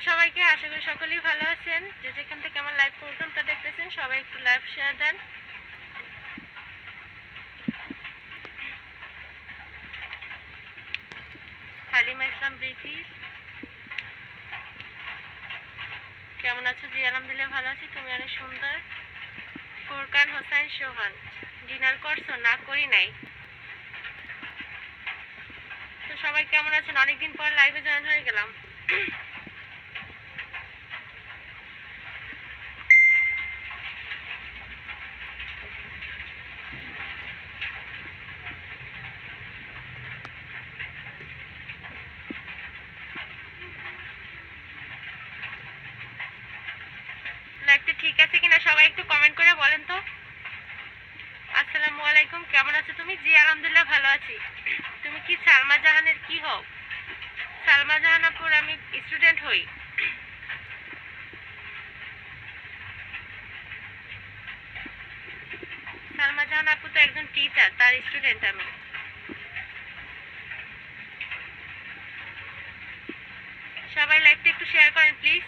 সবাইকে, আশা করি সকলেই ভালো আছেন। যে যেখান থেকে আমার লাইভ প্রোগ্রামটা দেখতেছেন সবাই একটু লাইভ শেয়ার দেন। হালিমা ইসলাম প্রীতি কেমন আছো? জি আলহামদুলিল্লাহ ভালো আছি, তুমি অনেক সুন্দর। ফুরকান হোসেন সোহান, ডিনার করছো? না, করি নাই। তো সবাই কেমন আছেন? অনেকদিন পর লাইভে জয়েন হয়ে গেলাম। লাইভটা ঠিক আছে কিনা সবাই একটু কমেন্ট করে বলেন তো। আসসালামু আলাইকুম, কেমন আছো তুমি? জি আলহামদুলিল্লাহ ভালো আছি। তুমি কি সালমা জাহানের কি হও? সালমা জাহান আপুর আমি স্টুডেন্ট হই। সালমা জাহান আপু তো একজন টিচার, তার স্টুডেন্ট আমি। সবাই লাইভটা একটু শেয়ার করেন প্লিজ।